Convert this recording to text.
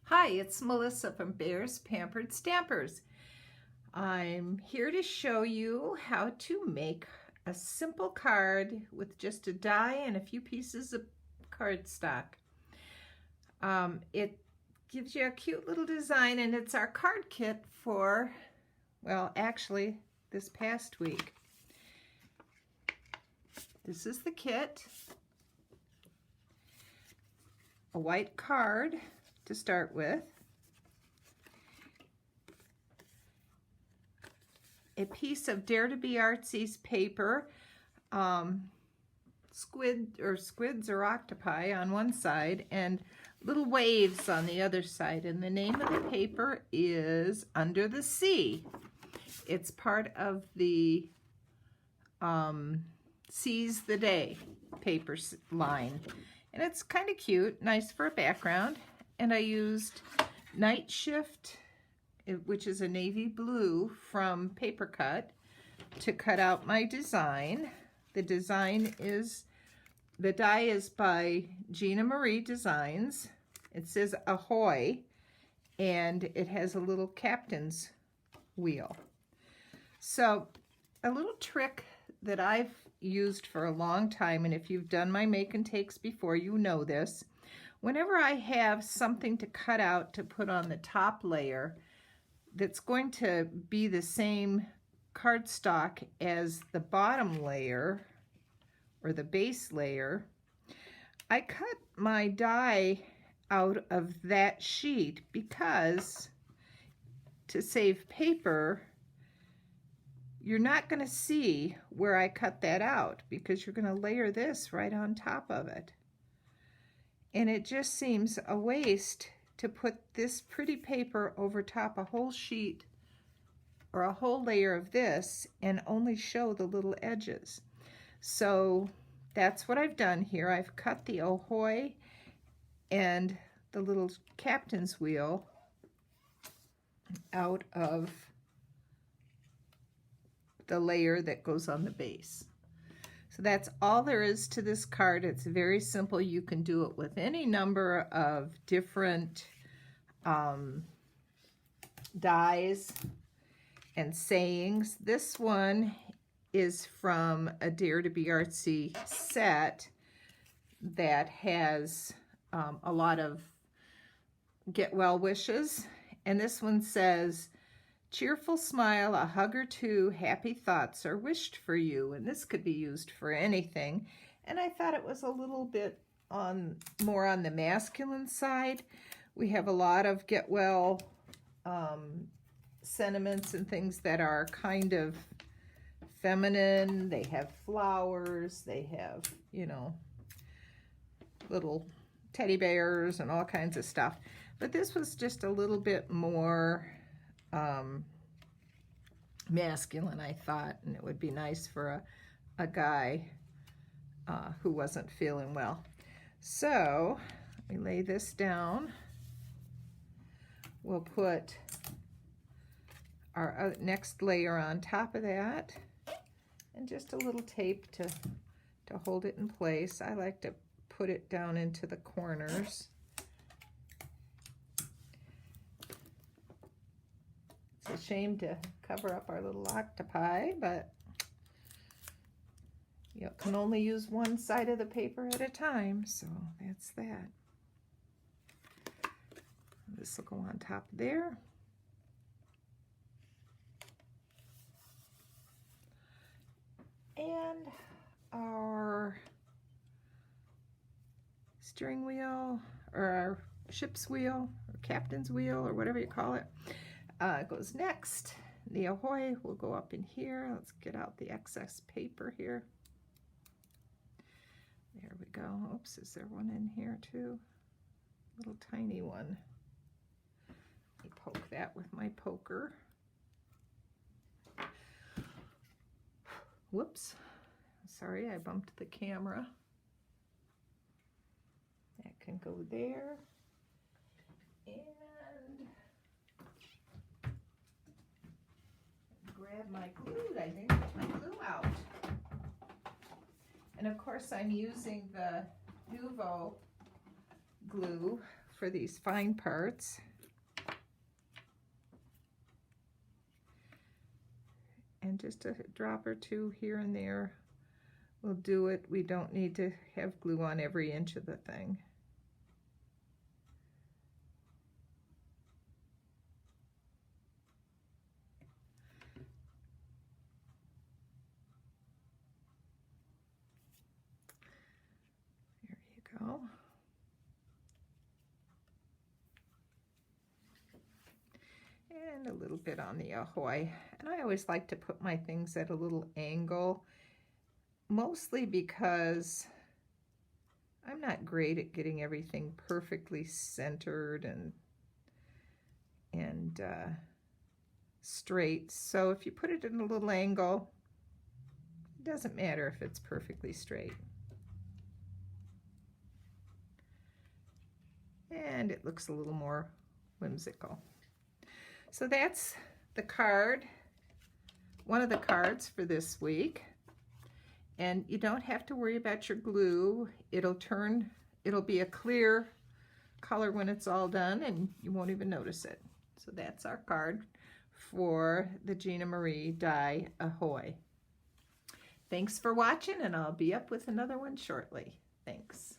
Hi, it's Melissa from Bears Pampered Stampers. I'm here to show you how to make a simple card with just a die and a few pieces of cardstock. It gives you a cute little design, and it's our card kit for, well, actually this past week. This is the kit. A white card to start with, a piece of Dare to Be Artsy's paper, squids or octopi on one side and little waves on the other side, and the name of the paper is Under the Sea. It's part of the Seize the Day paper line, and it's kind of cute, nice for a background. And I used Night Shift, which is a navy blue from Paper Cut, to cut out my design. The die is by Gina Marie Designs. It says Ahoy, and it has a little captain's wheel. So a little trick that I've used for a long time, and if you've done my make and takes before, you know this. Whenever I have something to cut out to put on the top layer that's going to be the same cardstock as the bottom layer or the base layer, I cut my die out of that sheet because, to save paper, you're not going to see where I cut that out because you're going to layer this right on top of it. And it just seems a waste to put this pretty paper over top a whole sheet or a whole layer of this and only show the little edges. So that's what I've done here. I've cut the Ahoy and the little captain's wheel out of the layer that goes on the base. So that's all there is to this card. It's very simple. You can do it with any number of different dies and sayings. This one is from a Dare to Be Artsy set that has a lot of get well wishes. And this one says, cheerful smile, a hug or two, happy thoughts are wished for you. And this could be used for anything. And I thought it was a little bit more on the masculine side. We have a lot of get well sentiments and things that are kind of feminine. They have flowers, they have, you know, little teddy bears and all kinds of stuff. But this was just a little bit more masculine, I thought, and it would be nice for a guy who wasn't feeling well. So we lay this down. We'll put our next layer on top of that, and just a little tape to hold it in place. I like to put it down into the corners. It's a shame to cover up our little octopi, but you can only use one side of the paper at a time, so that's that. This will go on top there. And our steering wheel, or our ship's wheel, or captain's wheel, or whatever you call it, goes next. The Ahoy will go up in here. Let's get out the excess paper here. There we go. Oops, is there one in here too? Little tiny one. Let me poke that with my poker. Whoops. Sorry, I bumped the camera. That can go there. And grab my glue. I didn't get my glue out. And of course I'm using the Nuvo glue for these fine parts. And just a drop or two here and there will do it. We don't need to have glue on every inch of the thing. There you go. And a little bit on the ahoy. And I always like to put my things at a little angle, mostly because I'm not great at getting everything perfectly centered and straight. So if you put it in a little angle, it doesn't matter if it's perfectly straight. And it looks a little more whimsical. So that's the card, one of the cards for this week. And you don't have to worry about your glue. It'll be a clear color when it's all done, and you won't even notice it. So that's our card for the Gina Marie die Ahoy. Thanks for watching, and I'll be up with another one shortly. Thanks.